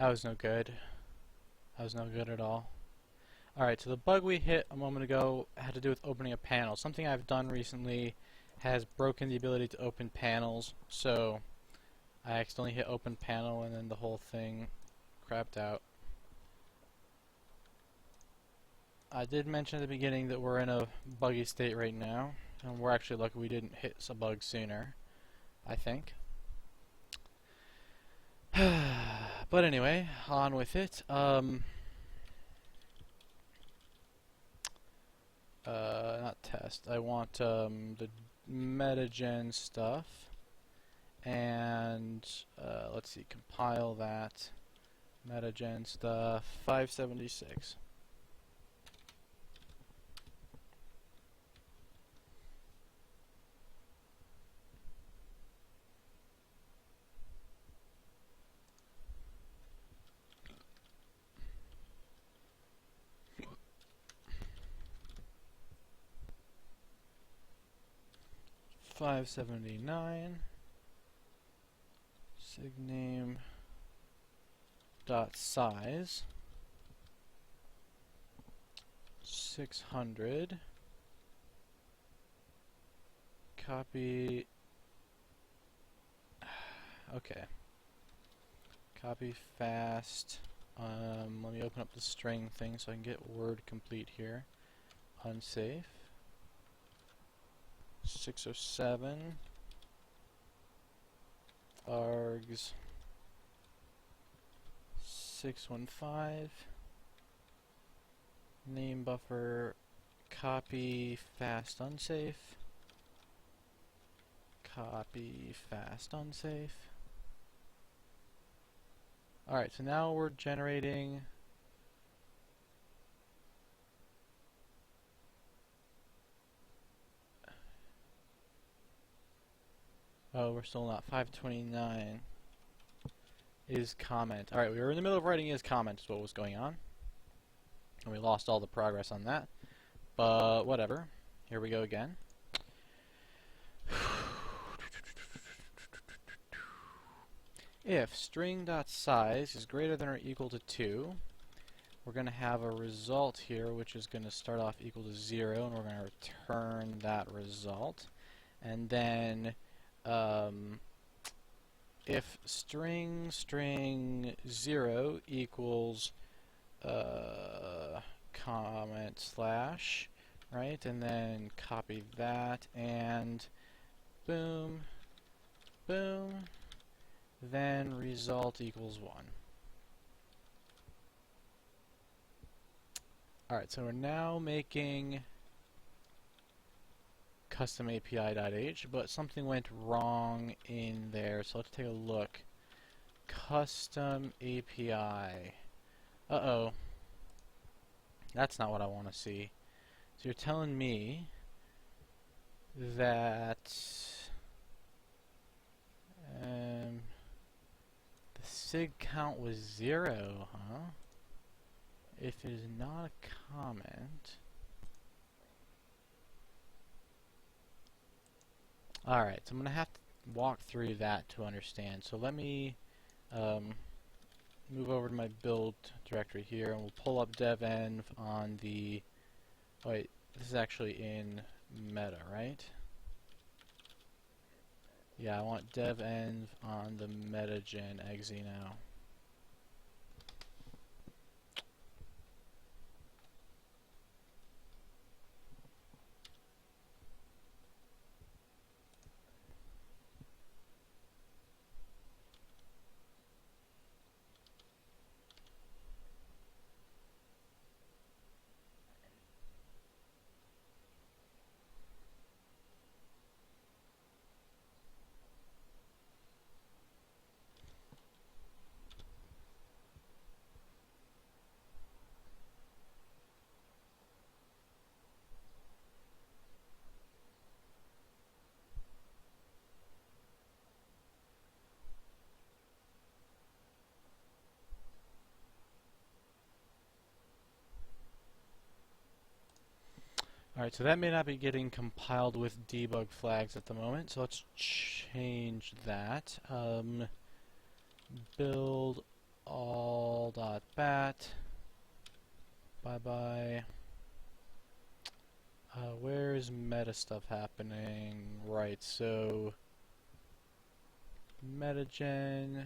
That was no good. That was no good at all. Alright, so the bug we hit a moment ago had to do with opening a panel. Something I've done recently has broken the ability to open panels, so I accidentally hit open panel and then the whole thing crapped out. I did mention at the beginning that we're in a buggy state right now, and we're actually lucky we didn't hit a bug sooner, I think. But anyway, on with it. Not test. I want the metagen stuff, and let's see, compile that metagen stuff 576. .579 signame dot size 600 copy. Okay, copy fast. Let me open up the string thing so I can get word complete here. Unsafe 607 args 615 name buffer copy fast unsafe copy fast unsafe. Alright, so now we're generating we're still not. 529 is comment. Alright, we were in the middle of writing is comment is what was going on. And we lost all the progress on that. But whatever. Here we go again. If string.size is greater than or equal to 2, we're going to have a result here which is going to start off equal to 0, and we're going to return that result. And then if string 0 equals comment slash, right, and then copy that, and boom, boom, then result equals 1. Alright, so we're now making custom API.h, but something went wrong in there, so let's take a look. Custom API. Uh-oh. That's not what I want to see. So you're telling me that the sig count was 0, huh? If it is not a comment. Alright, so I'm going to have to walk through that to understand. So let me move over to my build directory here, and we'll pull up devenv on the... Wait, this is actually in meta, right? Yeah, I want devenv on the metagen exe now. Alright, so that may not be getting compiled with debug flags at the moment, so let's change that. Build all.bat. Bye bye. Where is meta stuff happening? Right, so metagen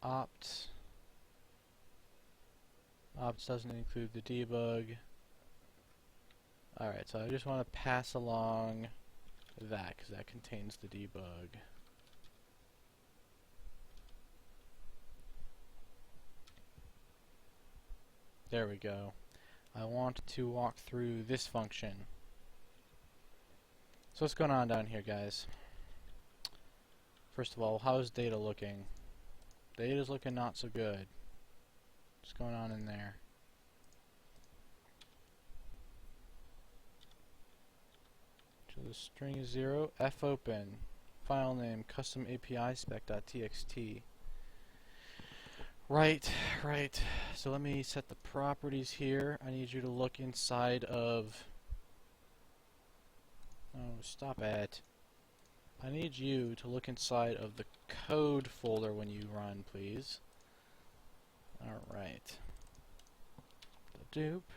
opt. Opt doesn't include the debug. Alright, so I just want to pass along that because that contains the debug. There we go. I want to walk through this function. So what's going on down here, guys? First of all, how's data looking? Data's looking not so good. What's going on in there? So the string is 0, fopen, file name, custom API spec.txt. Right. So let me set the properties here. I need you to look inside of... Oh, stop it. I need you to look inside of the code folder when you run, please. Alright. The dupe.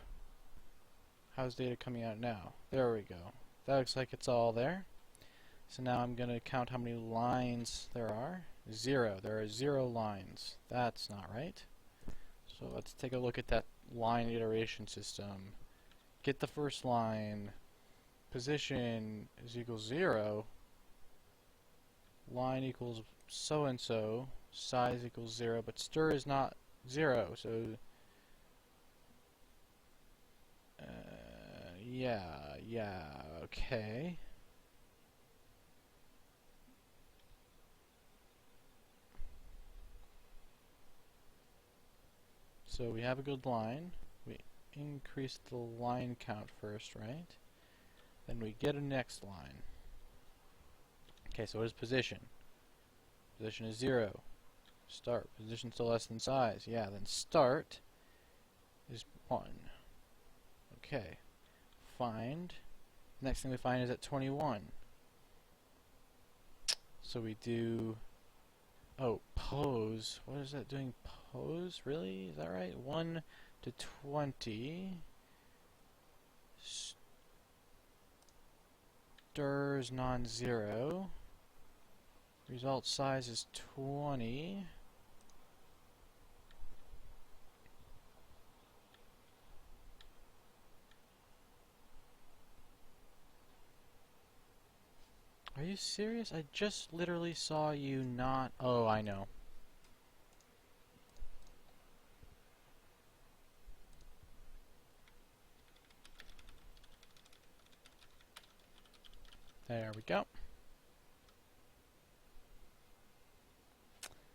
How's data coming out now? There we go. That looks like it's all there. So now I'm going to count how many lines there are. 0. There are 0 lines. That's not right. So let's take a look at that line iteration system. Get the first line. Position is equals 0. Line equals so and so. Size equals 0. But stir is not 0. So yeah, okay. So we have a good line. We increase the line count first, right? Then we get a next line. Okay, so what is position? Position is 0. Start. Position still less than size. Yeah, then start is 1. Okay. Find. Next thing we find is at 21. So we do... Oh, pose. What is that doing? Pose? Really? Is that right? 1 to 20. Stir is non-zero. Result size is 20. Are you serious? I just literally saw you not... Oh, I know. There we go.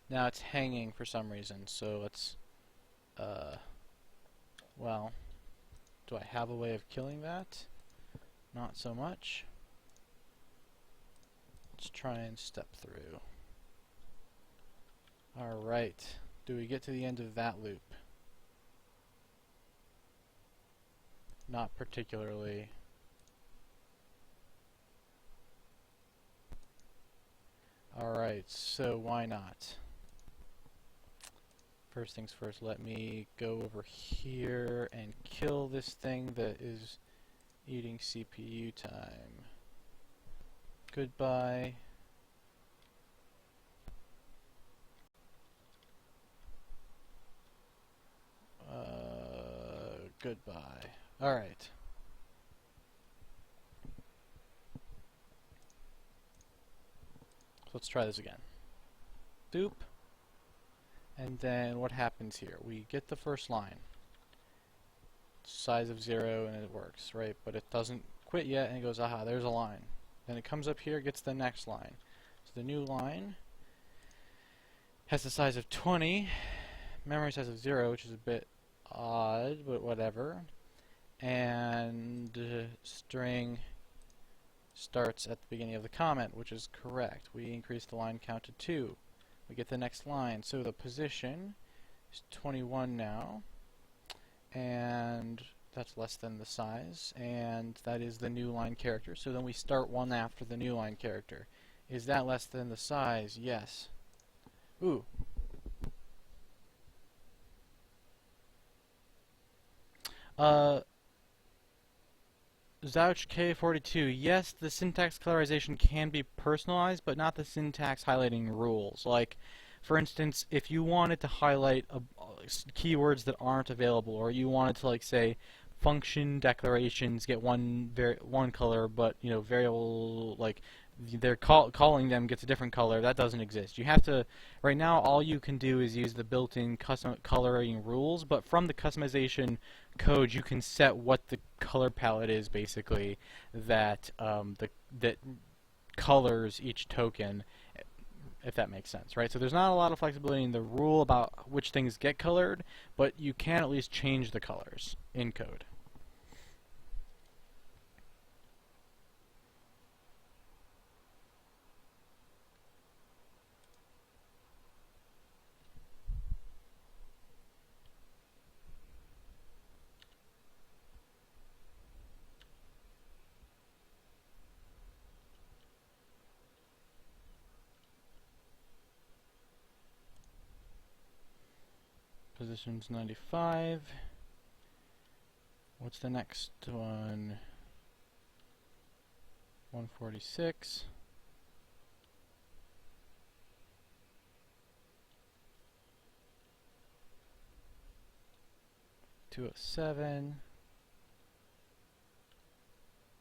Now it's hanging for some reason, so let's... well, do I have a way of killing that? Not so much. Let's try and step through. Alright. Do we get to the end of that loop? Not particularly. Alright, so why not? First things first, let me go over here and kill this thing that is eating CPU time. Goodbye. Goodbye. Alright. Let's try this again. Doop. And then what happens here? We get the first line. Size of 0 and it works, right? But it doesn't quit yet and it goes, aha, there's a line. Then it comes up here, gets the next line. So the new line has the size of 20, memory size of 0, which is a bit odd, but whatever. And string starts at the beginning of the comment, which is correct. We increase the line count to 2. We get the next line. So the position is 21 now, and that's less than the size, and that is the new line character. So then we start one after the new line character. Is that less than the size? Yes. Ooh. Uh, Zouch K42. Yes, the syntax colorization can be personalized, but not the syntax highlighting rules. Like, for instance, if you wanted to highlight keywords that aren't available, or you wanted to, like, say, function declarations get one color, but variable, like, they're calling them gets a different color. That doesn't exist. You have to right now. All you can do is use the built-in custom coloring rules, but from the customization code, you can set what the color palette is, basically, that that colors each token, if that makes sense, right? So there's not a lot of flexibility in the rule about which things get colored, but you can at least change the colors in code. Position's 95. What's the next one? 146. 207.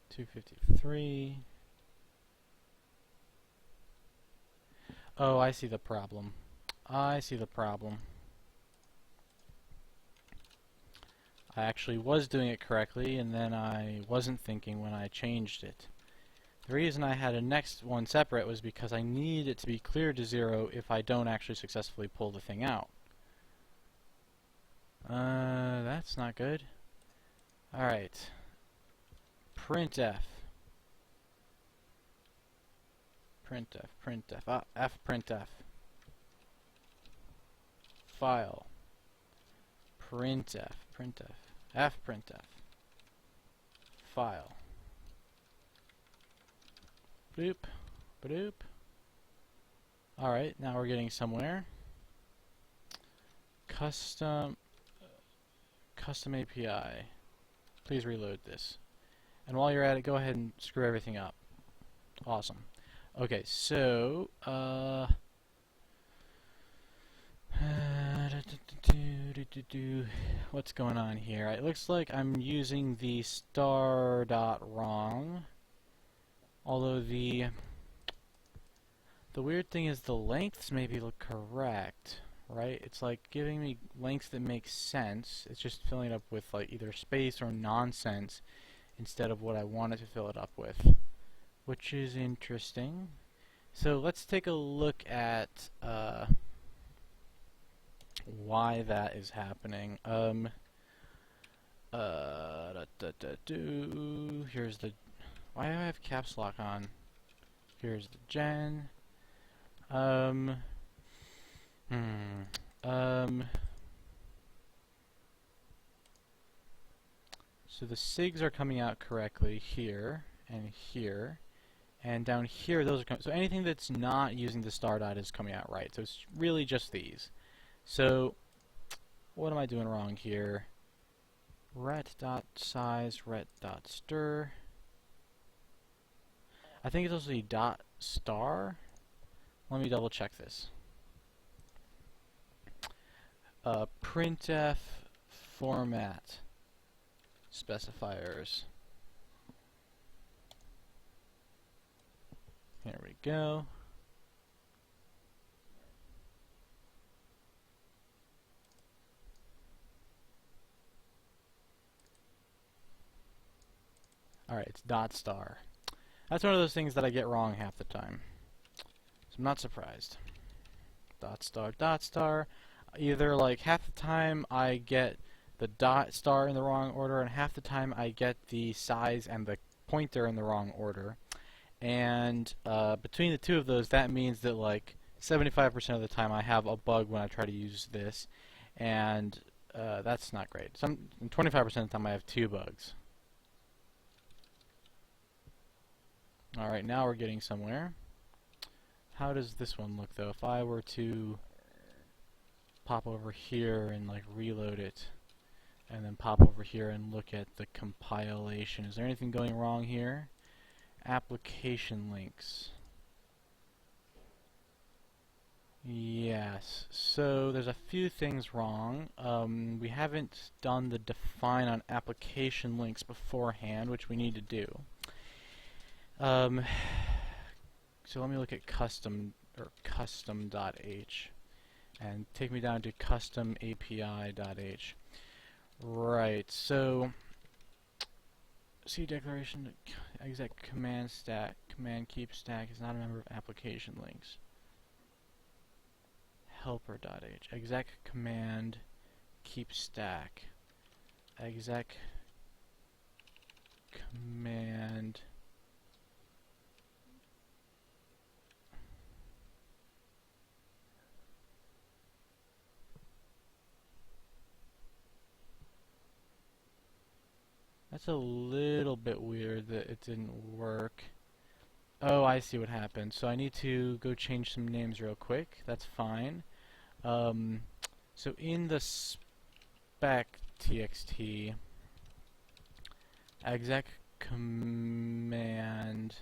253. Oh, I see the problem. I see the problem. I actually was doing it correctly, and then I wasn't thinking when I changed it. The reason I had a next one separate was because I need it to be clear to 0 if I don't actually successfully pull the thing out. That's not good. Alright. Printf. Printf. Fprintf. File. Printf. Fprintf. File. Boop. Badoop. Alright, now we're getting somewhere. Custom API. Please reload this. And while you're at it, go ahead and screw everything up. Awesome. Okay, so what's going on here? It looks like I'm using the star dot wrong. Although the weird thing is the lengths maybe look correct, right? It's like giving me lengths that make sense. It's just filling it up with like either space or nonsense instead of what I wanted to fill it up with, which is interesting. So let's take a look at why that is happening. Here's the. Why do I have caps lock on? Here's the gen. So the SIGs are coming out correctly here and here, and down here those are coming. So anything that's not using the star dot is coming out right. So it's really just these. So what am I doing wrong here? Ret.size, ret.stir. I think it's also the dot star. Let me double check this. Printf format specifiers. Here we go. Alright, it's dot star. That's one of those things that I get wrong half the time. So I'm not surprised. Dot star. Either like half the time I get the dot star in the wrong order, and half the time I get the size and the pointer in the wrong order. And between the two of those, that means that like 75% of the time I have a bug when I try to use this, and that's not great. 25% of the time I have 2 bugs. Alright, now we're getting somewhere. How does this one look though? If I were to pop over here and like reload it, and then pop over here and look at the compilation. Is there anything going wrong here? Application links. Yes, so there's a few things wrong. We haven't done the define on application links beforehand, which we need to do. So let me look at custom or custom.h and take me down to custom API.h. Right, so C declaration exec command stack command keep stack is not a member of application links. Helper.h exec command keep stack exec command That's a little bit weird that it didn't work. Oh, I see what happened. So I need to go change some names real quick. That's fine. So in the spec txt, exec command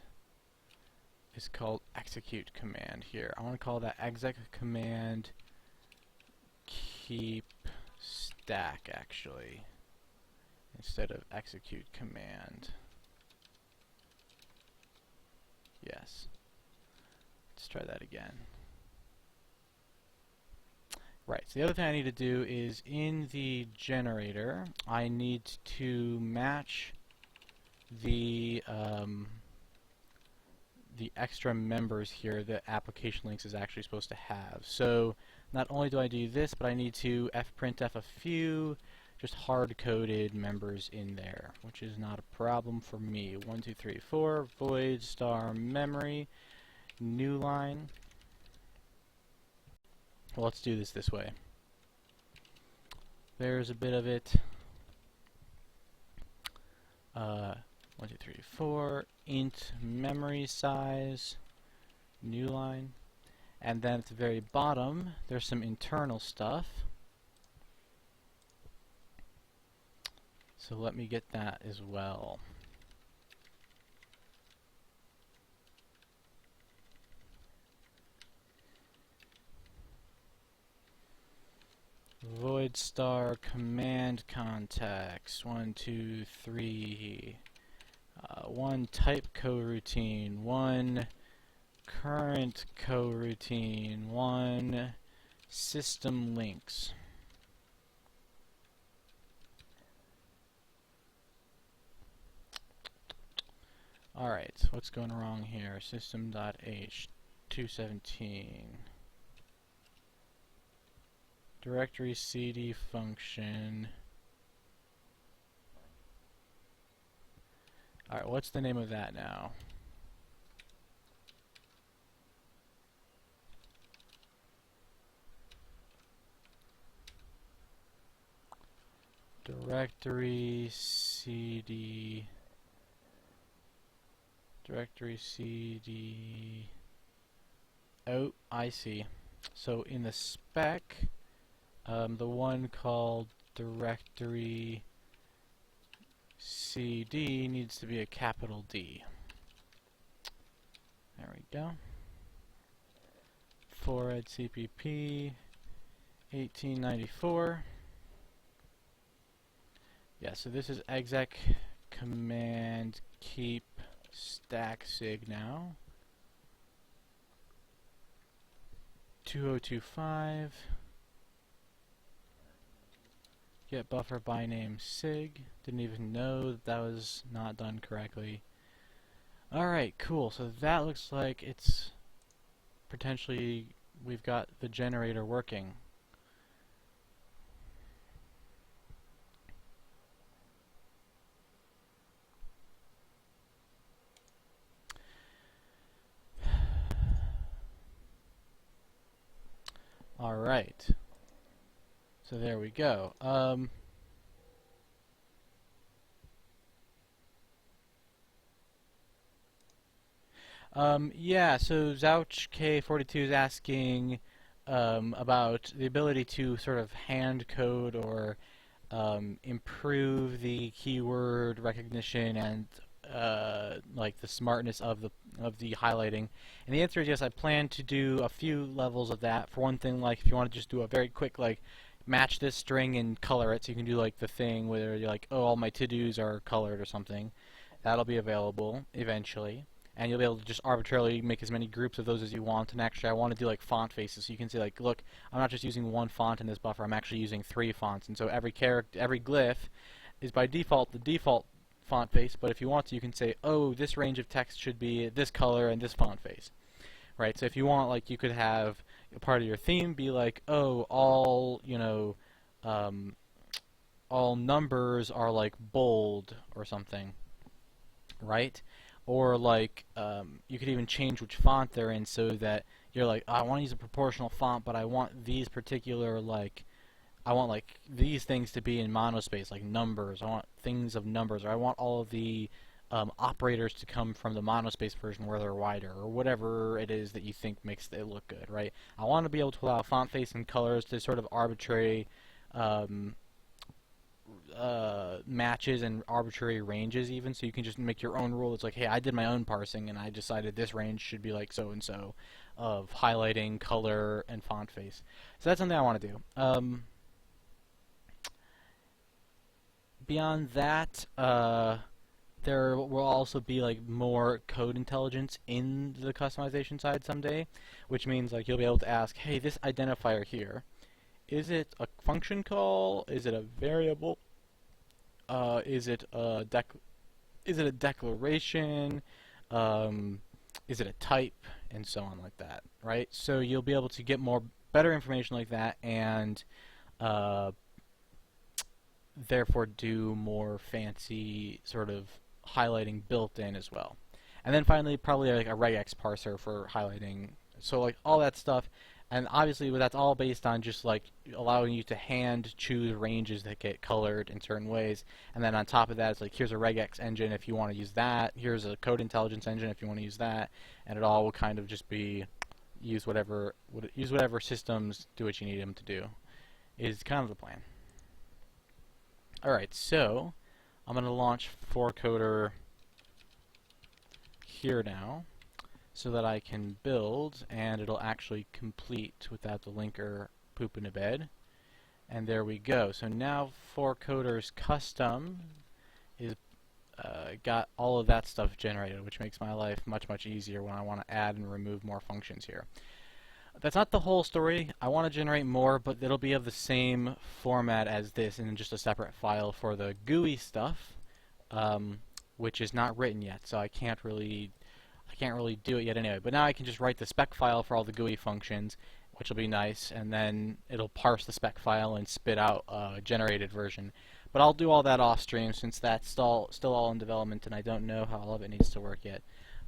is called execute command here. I want to call that exec command keep stack actually, instead of execute command. Yes. Let's try that again. Right, so the other thing I need to do is in the generator, I need to match the extra members here that application links is actually supposed to have. So not only do I do this, but I need to fprintf a few just hard-coded members in there, which is not a problem for me. 1, 2, 3, 4, void star memory, new line. Well, let's do this way. There's a bit of it. 1, 2, 3, 4, int memory size, new line. And then at the very bottom, there's some internal stuff. So let me get that as well. Void star command contacts 1, 2, 3. 1 type coroutine, 1 current coroutine, 1 system links. Alright, what's going wrong here? System.h 217. Directory cd function. Alright, what's the name of that now? Directory cd. Oh, I see. So in the spec, the one called directory cd needs to be a capital D. There we go. Fored CPP 1894. Yeah, so this is exec command keep stack sig now. 2025. Get buffer by name sig. Didn't even know that was not done correctly. Alright, cool. So that looks like it's potentially we've got the generator working. Alright. So there we go. Yeah, so ZouchK42 is asking, about the ability to sort of hand code or improve the keyword recognition and like the smartness of the highlighting. And the answer is yes. I plan to do a few levels of that. For one thing, like if you want to just do a very quick like match this string and color it, so you can do like the thing where you're like, oh, all my to-dos are colored or something. That'll be available eventually. And you'll be able to just arbitrarily make as many groups of those as you want. And actually, I want to do like font faces, so you can say like, look, I'm not just using one font in this buffer. I'm actually using 3 fonts. And so every character, every glyph, is by default the default font face. But if you want to, you can say, oh, this range of text should be this color and this font face, right? So if you want, like, you could have a part of your theme be like, oh, all all numbers are like bold or something, right? Or like you could even change which font they're in, so that you're like, oh, I want to use a proportional font, but I want these particular I want like these things to be in monospace, like numbers. I want things of numbers, or I want all of the operators to come from the monospace version where they're wider, or whatever it is that you think makes it look good, right? I want to be able to allow font face and colors to sort of arbitrary matches and arbitrary ranges even, so you can just make your own rule. It's like, hey, I did my own parsing and I decided this range should be like so and so of highlighting, color, and font face. So that's something I want to do. Beyond that, there will also be like more code intelligence in the customization side someday, which means like you'll be able to ask, hey, this identifier here, is it a function call? Is it a variable? Is it a declaration? Is it a type? And so on like that, right? So you'll be able to get better information like that, and therefore do more fancy sort of highlighting built in as well. And then finally, probably like a regex parser for highlighting. So like all that stuff. And obviously, that's all based on just like allowing you to hand choose ranges that get colored in certain ways. And then on top of that, it's like, here's a regex engine if you want to use that. Here's a code intelligence engine if you want to use that. And it all will kind of just be use whatever systems do what you need them to do. Is kind of the plan. All right, so I'm going to launch 4coder here now, so that I can build, and it'll actually complete without the linker pooping a bed. And there we go. So now 4coder's custom is got all of that stuff generated, which makes my life much, much easier when I want to add and remove more functions here. That's not the whole story. I want to generate more, but it'll be of the same format as this, and just a separate file for the GUI stuff, which is not written yet, so I can't really do it yet anyway. But now I can just write the spec file for all the GUI functions, which will be nice, and then it'll parse the spec file and spit out a generated version. But I'll do all that off stream, since that's still all in development and I don't know how all of it needs to work yet.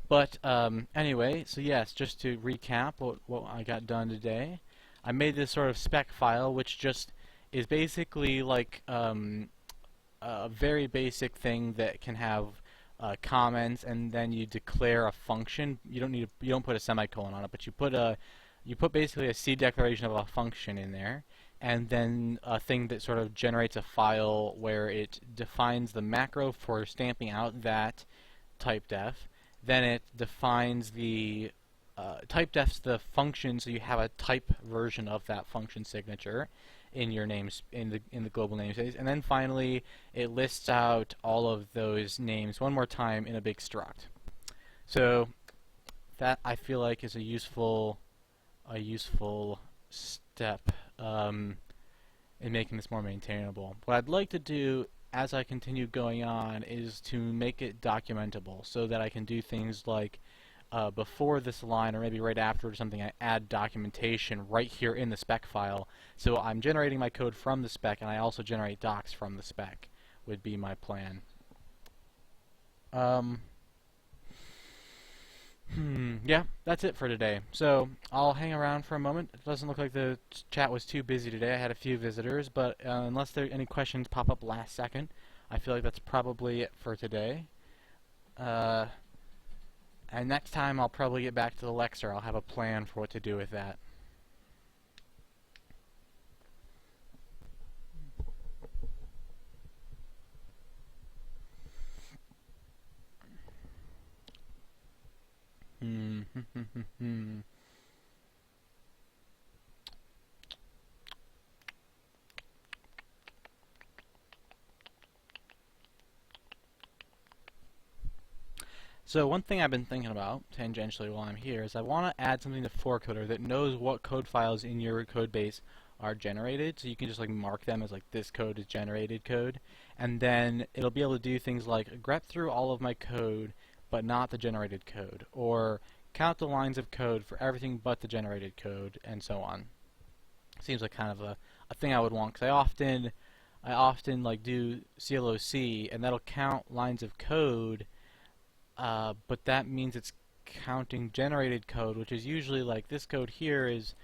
But anyway, so yes, just to recap what I got done today, I made this sort of spec file, which just is basically like a very basic thing that can have comments, and then you declare a function. You don't put a semicolon on it, but you put basically a C declaration of a function in there, and then a thing that sort of generates a file where it defines the macro for stamping out that typedef. Then it defines the typedefs the function, so you have a type version of that function signature in your names in the global namespace. And then finally, it lists out all of those names one more time in a big struct. So that, I feel like, is a useful step in making this more maintainable. What I'd like to do as I continue going on is to make it documentable, so that I can do things like before this line, or maybe right after or something, I add documentation right here in the spec file. So I'm generating my code from the spec, and I also generate docs from the spec, would be my plan. Yeah, that's it for today. So I'll hang around for a moment. It doesn't look like the chat was too busy today. I had a few visitors, but unless there any questions pop up last second, I feel like that's probably it for today. And next time I'll probably get back to the Lexer. I'll have a plan for what to do with that. So one thing I've been thinking about, tangentially while I'm here, is I want to add something to 4coder that knows what code files in your code base are generated, so you can just like mark them as like this code is generated code, and then it'll be able to do things like grep through all of my code but not the generated code, or count the lines of code for everything but the generated code, and so on. Seems like kind of a thing I would want, because I often like do CLOC, and that'll count lines of code, but that means it's counting generated code, which is usually like this code here is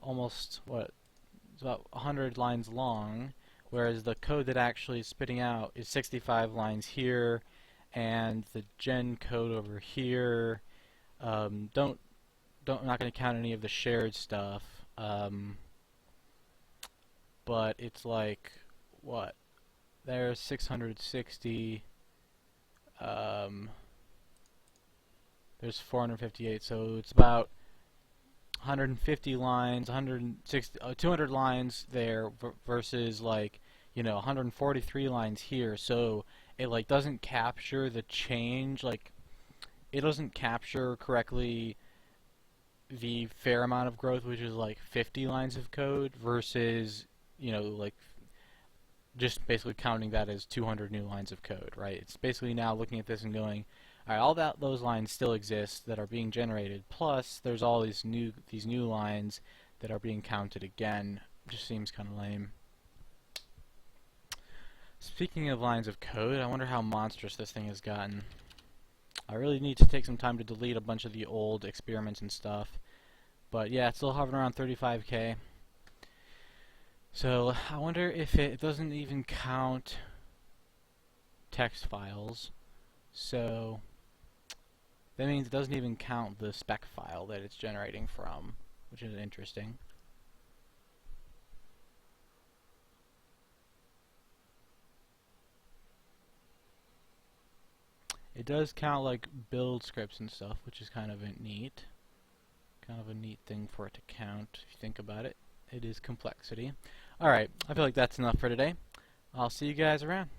almost it's about 100 lines long, whereas the code that actually is spitting out is 65 lines here, and the gen code over here. I'm not going to count any of the shared stuff, but it's like what? There's 660. There's 458, so it's about 150 lines, 160, 200 lines there versus like 143 lines here. So it like doesn't capture the change, like it doesn't capture correctly the fair amount of growth, which is like 50 lines of code, versus like just basically counting that as 200 new lines of code, right? It's basically now looking at this and going, all right, all those lines still exist that are being generated, plus there's all these new lines that are being counted again. Just seems kind of lame. Speaking of lines of code, I wonder how monstrous this thing has gotten. I really need to take some time to delete a bunch of the old experiments and stuff. But yeah, it's still hovering around 35K. So I wonder if it doesn't even count text files. So that means it doesn't even count the spec file that it's generating from, which is interesting. It does count like build scripts and stuff, which is kind of neat. Kind of a neat thing for it to count, if you think about it. It is complexity. Alright, I feel like that's enough for today. I'll see you guys around.